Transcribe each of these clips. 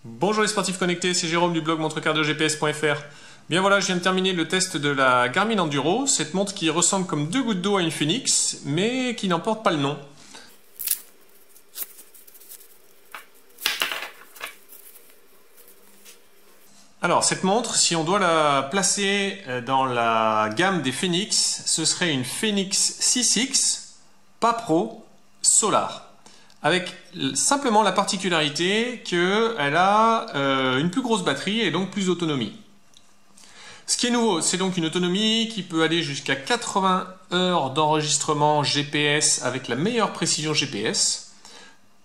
Bonjour les sportifs connectés, c'est Jérôme du blog montrecardiogps.fr. Bien voilà, je viens de terminer le test de la Garmin Enduro, cette montre qui ressemble comme deux gouttes d'eau à une Phoenix, mais qui n'en porte pas le nom. Alors cette montre, si on doit la placer dans la gamme des Phoenix, ce serait une Phoenix C6, pas Pro, Solar. Avec simplement la particularité qu'elle a une plus grosse batterie et donc plus d'autonomie. Ce qui est nouveau, c'est donc une autonomie qui peut aller jusqu'à 80 heures d'enregistrement GPS avec la meilleure précision GPS.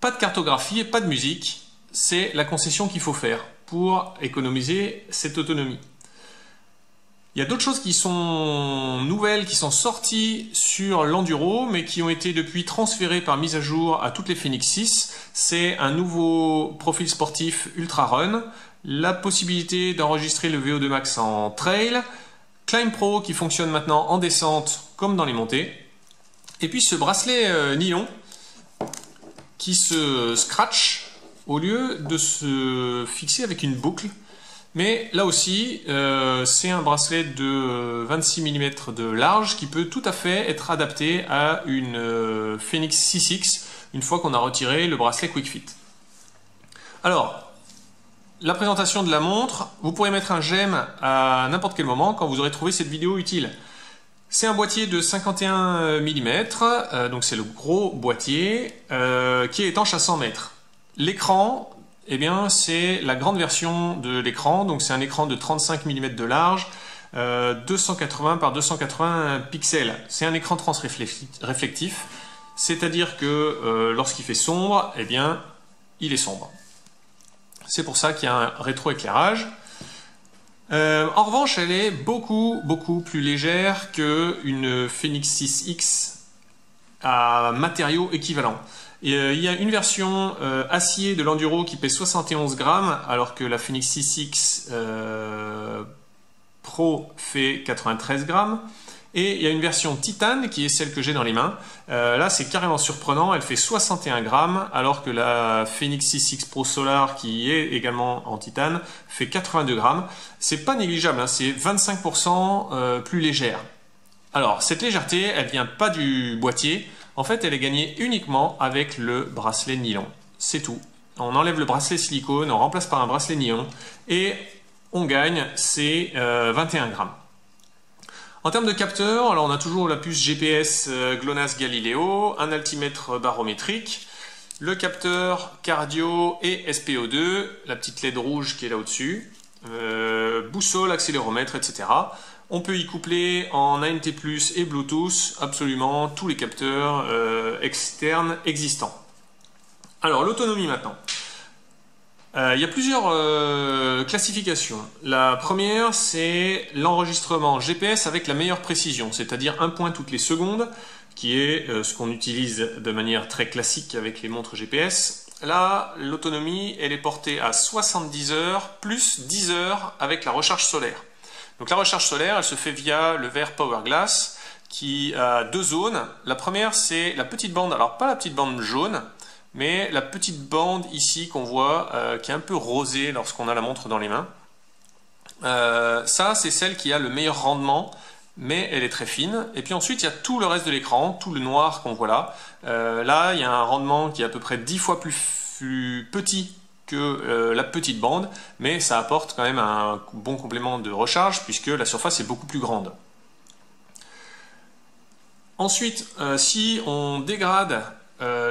Pas de cartographie et pas de musique, c'est la concession qu'il faut faire pour économiser cette autonomie. Il y a d'autres choses qui sont nouvelles, qui sont sorties sur l'enduro, mais qui ont été depuis transférées par mise à jour à toutes les Phoenix 6. C'est un nouveau profil sportif Ultra Run, la possibilité d'enregistrer le VO2 max en trail, Climb Pro qui fonctionne maintenant en descente comme dans les montées, et puis ce bracelet nylon qui se scratch au lieu de se fixer avec une boucle. Mais là aussi, c'est un bracelet de 26 mm de large qui peut tout à fait être adapté à une Phoenix C6 une fois qu'on a retiré le bracelet Quick Fit. Alors, la présentation de la montre, vous pourrez mettre un j'aime à n'importe quel moment quand vous aurez trouvé cette vidéo utile. C'est un boîtier de 51 mm, donc c'est le gros boîtier qui est étanche à 100 mètres. L'écran, eh bien, c'est la grande version de l'écran, donc c'est un écran de 35 mm de large, 280 par 280 pixels. C'est un écran transréflectif, c'est-à-dire que lorsqu'il fait sombre, eh bien, il est sombre. C'est pour ça qu'il y a un rétroéclairage. En revanche, elle est beaucoup plus légère qu'une Phoenix 6X à matériaux équivalents. Et, il y a une version acier de l'enduro qui pèse 71 grammes alors que la Phoenix 6X Pro fait 93 grammes. Et il y a une version titane qui est celle que j'ai dans les mains. Là c'est carrément surprenant, elle fait 61 grammes alors que la Phoenix 6X Pro Solar qui est également en titane fait 82 grammes. C'est pas négligeable, hein, c'est 25% plus légère. Alors cette légèreté elle vient pas du boîtier. En fait, elle est gagnée uniquement avec le bracelet nylon. C'est tout. On enlève le bracelet silicone, on remplace par un bracelet nylon et on gagne ces 21 grammes. En termes de capteurs, alors on a toujours la puce GPS GLONASS Galileo, un altimètre barométrique, le capteur cardio et SPO2, la petite LED rouge qui est là au-dessus, boussole, accéléromètre, etc. On peut y coupler en ANT+, et Bluetooth absolument tous les capteurs externes existants. Alors l'autonomie maintenant. Il y a plusieurs classifications. La première, c'est l'enregistrement GPS avec la meilleure précision, c'est-à-dire un point toutes les secondes, qui est ce qu'on utilise de manière très classique avec les montres GPS. Là, l'autonomie, elle est portée à 70 heures plus 10 heures avec la recharge solaire. Donc la recharge solaire, elle se fait via le verre Powerglass qui a deux zones. La première, c'est la petite bande, alors pas la petite bande jaune, mais la petite bande ici qu'on voit qui est un peu rosée lorsqu'on a la montre dans les mains. Ça, c'est celle qui a le meilleur rendement, mais elle est très fine. Et puis ensuite, il y a tout le reste de l'écran, tout le noir qu'on voit là. Là, il y a un rendement qui est à peu près 10 fois plus petit que la petite bande, mais ça apporte quand même un bon complément de recharge puisque la surface est beaucoup plus grande. Ensuite, si on dégrade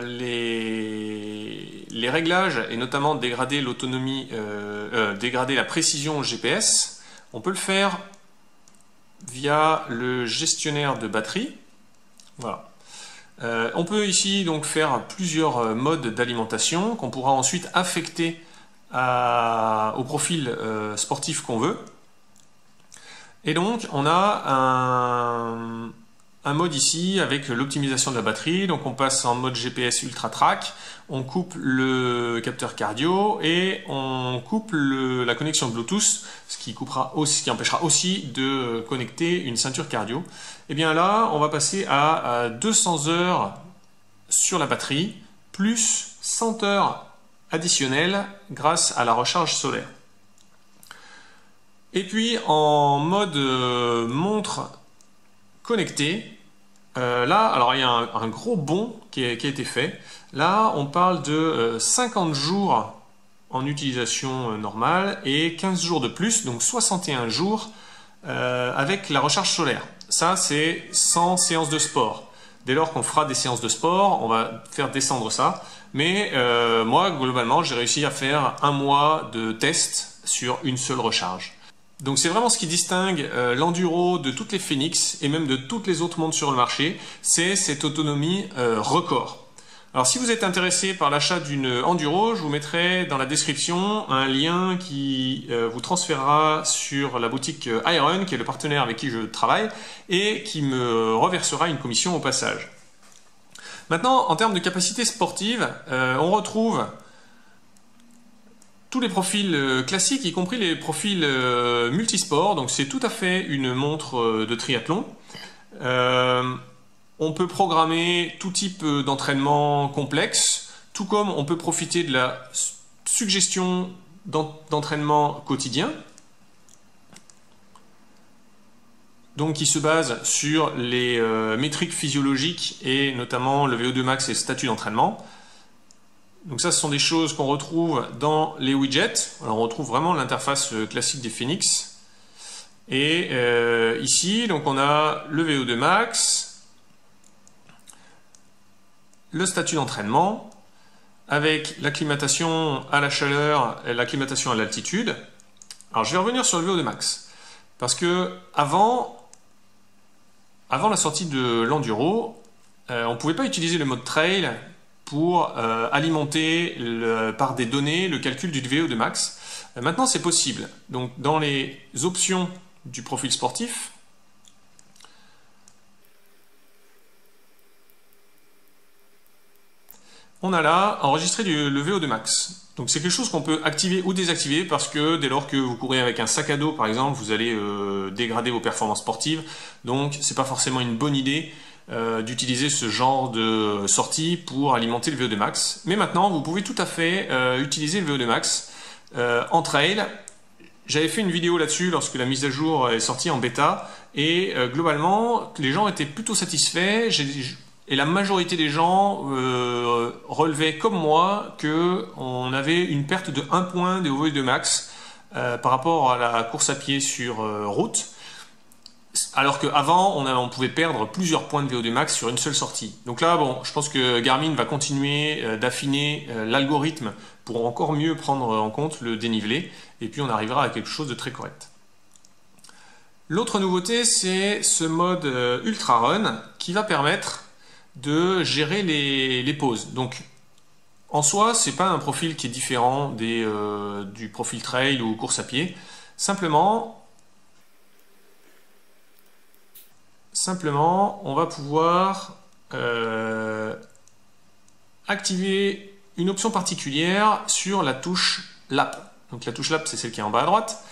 les réglages et notamment dégrader l'autonomie, dégrader la précision GPS, on peut le faire via le gestionnaire de batterie. Voilà. On peut ici donc faire plusieurs modes d'alimentation qu'on pourra ensuite affecter au profil sportif qu'on veut. Et donc on a un mode ici avec l'optimisation de la batterie. Donc on passe en mode GPS Ultra Track, on coupe le capteur cardio et on coupe la connexion Bluetooth, ce qui empêchera aussi de connecter une ceinture cardio. Et bien là, on va passer à 200 heures sur la batterie, plus 100 heures additionnel grâce à la recharge solaire. Et puis en mode montre connectée, là, alors il y a un gros bond qui a été fait. Là, on parle de 50 jours en utilisation normale et 15 jours de plus, donc 61 jours avec la recharge solaire. Ça, c'est sans séance de sport. Dès lors qu'on fera des séances de sport, on va faire descendre ça. Mais moi, globalement, j'ai réussi à faire un mois de test sur une seule recharge. Donc c'est vraiment ce qui distingue l'enduro de toutes les Fenix et même de toutes les autres montres sur le marché, c'est cette autonomie record. Alors si vous êtes intéressé par l'achat d'une enduro, je vous mettrai dans la description un lien qui vous transférera sur la boutique Iron, qui est le partenaire avec qui je travaille, et qui me reversera une commission au passage. Maintenant, en termes de capacité sportive, on retrouve tous les profils classiques, y compris les profils multisports, donc c'est tout à fait une montre de triathlon. On peut programmer tout type d'entraînement complexe, tout comme on peut profiter de la suggestion d'entraînement quotidien, donc qui se base sur les métriques physiologiques et notamment le VO2 max et le statut d'entraînement. Donc ça, ce sont des choses qu'on retrouve dans les widgets. Alors on retrouve vraiment l'interface classique des Fenix. Et ici, donc on a le VO2 max, le statut d'entraînement, avec l'acclimatation à la chaleur et l'acclimatation à l'altitude. Alors je vais revenir sur le VO2 max. Parce que avant la sortie de l'enduro, on ne pouvait pas utiliser le mode trail pour alimenter par des données le calcul du VO2 max. Maintenant, c'est possible. Donc, dans les options du profil sportif, on a là enregistré le VO2 max. Donc, c'est quelque chose qu'on peut activer ou désactiver parce que dès lors que vous courez avec un sac à dos, par exemple, vous allez dégrader vos performances sportives. Donc, c'est pas forcément une bonne idée d'utiliser ce genre de sortie pour alimenter le VO2 max. Mais maintenant, vous pouvez tout à fait utiliser le VO2 max en trail. J'avais fait une vidéo là-dessus lorsque la mise à jour est sortie en bêta et globalement, les gens étaient plutôt satisfaits et la majorité des gens relevaient comme moi qu'on avait une perte de 1 point de VO2 max par rapport à la course à pied sur route. Alors qu'avant, on pouvait perdre plusieurs points de VO2 max sur une seule sortie. Donc là, bon, je pense que Garmin va continuer d'affiner l'algorithme pour encore mieux prendre en compte le dénivelé. Et puis on arrivera à quelque chose de très correct. L'autre nouveauté, c'est ce mode Ultra Run qui va permettre de gérer les pauses. Donc, en soi, ce n'est pas un profil qui est différent du profil trail ou course à pied. Simplement, on va pouvoir activer une option particulière sur la touche Lap. Donc la touche Lap, c'est celle qui est en bas à droite.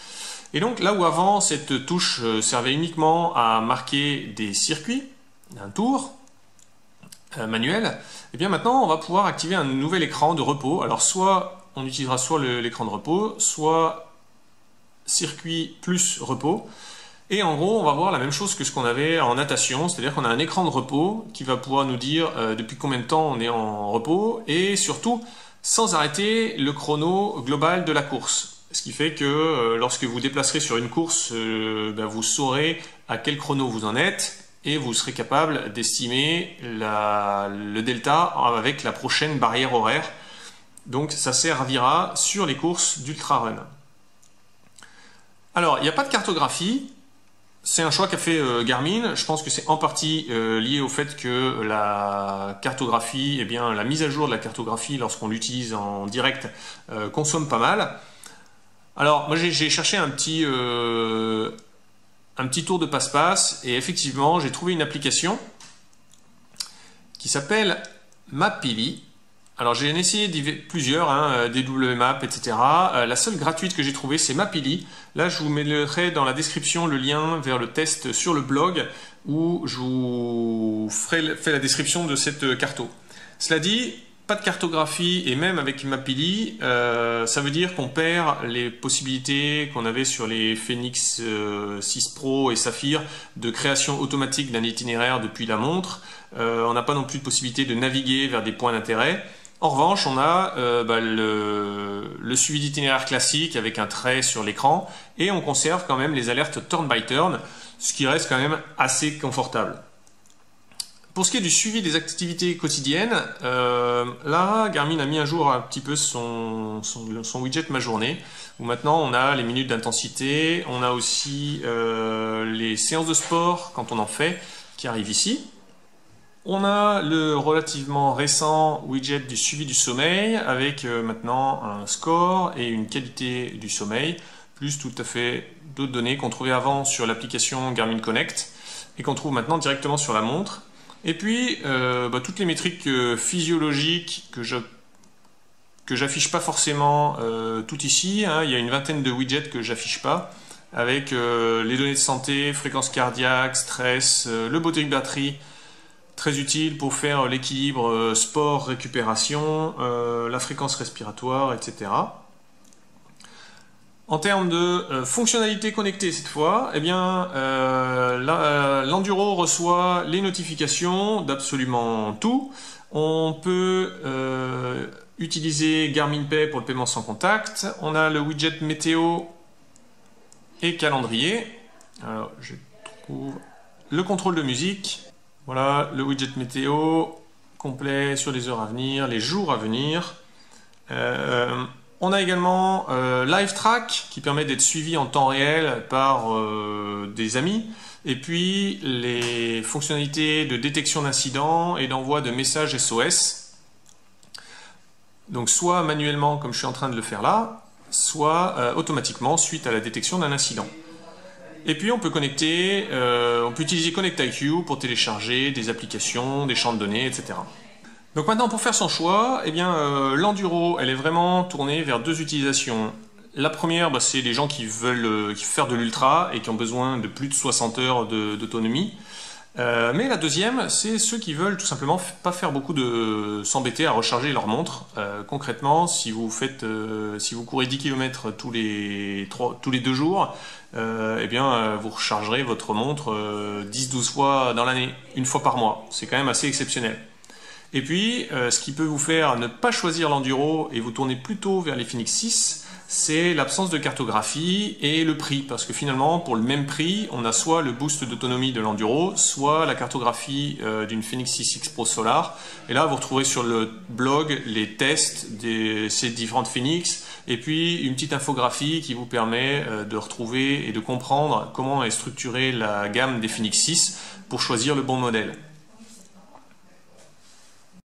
Et donc là où avant, cette touche servait uniquement à marquer des circuits, un tour manuel, et bien maintenant, on va pouvoir activer un nouvel écran de repos. Alors soit on utilisera soit l'écran de repos, soit circuit plus repos. Et en gros, on va voir la même chose que ce qu'on avait en natation, c'est-à-dire qu'on a un écran de repos qui va pouvoir nous dire depuis combien de temps on est en repos et surtout sans arrêter le chrono global de la course. Ce qui fait que lorsque vous déplacerez sur une course, vous saurez à quel chrono vous en êtes et vous serez capable d'estimer le delta avec la prochaine barrière horaire. Donc ça servira sur les courses d'Ultra Run. Alors, il n'y a pas de cartographie. C'est un choix qu'a fait Garmin. Je pense que c'est en partie lié au fait que la cartographie, eh bien, la mise à jour de la cartographie lorsqu'on l'utilise en direct consomme pas mal. Alors, moi j'ai cherché un petit tour de passe-passe et effectivement, j'ai trouvé une application qui s'appelle Mapili. Alors j'ai essayé plusieurs, DW Map, etc. La seule gratuite que j'ai trouvée, c'est Mapili. Là, je vous mettrai dans la description le lien vers le test sur le blog où je vous fais la description de cette carto. Cela dit, pas de cartographie, et même avec Mapili, ça veut dire qu'on perd les possibilités qu'on avait sur les Fenix 6 Pro et Saphir de création automatique d'un itinéraire depuis la montre. On n'a pas non plus de possibilité de naviguer vers des points d'intérêt. En revanche, on a le suivi d'itinéraire classique avec un trait sur l'écran, et on conserve quand même les alertes turn by turn, ce qui reste quand même assez confortable. Pour ce qui est du suivi des activités quotidiennes, là, Garmin a mis à jour un petit peu son widget Ma Journée, où maintenant on a les minutes d'intensité, on a aussi les séances de sport quand on en fait, qui arrivent ici. On a le relativement récent widget du suivi du sommeil, avec maintenant un score et une qualité du sommeil, plus tout à fait d'autres données qu'on trouvait avant sur l'application Garmin Connect, et qu'on trouve maintenant directement sur la montre. Et puis, toutes les métriques physiologiques que j'affiche pas forcément tout ici, hein. Il y a une vingtaine de widgets que j'affiche pas, avec les données de santé, fréquence cardiaque, stress, le batterie batterie, très utile pour faire l'équilibre sport-récupération, la fréquence respiratoire, etc. En termes de fonctionnalités connectées cette fois, eh bien, l'Enduro reçoit les notifications d'absolument tout. On peut utiliser Garmin Pay pour le paiement sans contact. On a le widget météo et calendrier. Alors, je trouve le contrôle de musique. Voilà, le widget météo complet sur les heures à venir, les jours à venir. On a également Live Track qui permet d'être suivi en temps réel par des amis, et puis les fonctionnalités de détection d'incidents et d'envoi de messages SOS, donc soit manuellement comme je suis en train de le faire là, soit automatiquement suite à la détection d'un incident. Et puis on peut connecter, on peut utiliser Connect IQ pour télécharger des applications, des champs de données, etc. Donc maintenant, pour faire son choix, eh bien, l'Enduro, elle est vraiment tournée vers deux utilisations. La première, c'est les gens qui veulent faire de l'ultra et qui ont besoin de plus de 60 heures d'autonomie. Mais la deuxième, c'est ceux qui veulent tout simplement pas faire beaucoup s'embêter à recharger leur montre. Concrètement, si vous courez 10 km tous les 2 jours, eh bien, vous rechargerez votre montre 10-12 fois dans l'année, une fois par mois. C'est quand même assez exceptionnel. Et puis, ce qui peut vous faire ne pas choisir l'Enduro et vous tourner plutôt vers les Fenix 6, c'est l'absence de cartographie et le prix. Parce que finalement, pour le même prix, on a soit le boost d'autonomie de l'Enduro, soit la cartographie d'une Fenix 6X Pro Solar. Et là, vous retrouverez sur le blog les tests de ces différentes Fenix, et puis une petite infographie qui vous permet de retrouver et de comprendre comment est structurée la gamme des Fenix 6 pour choisir le bon modèle.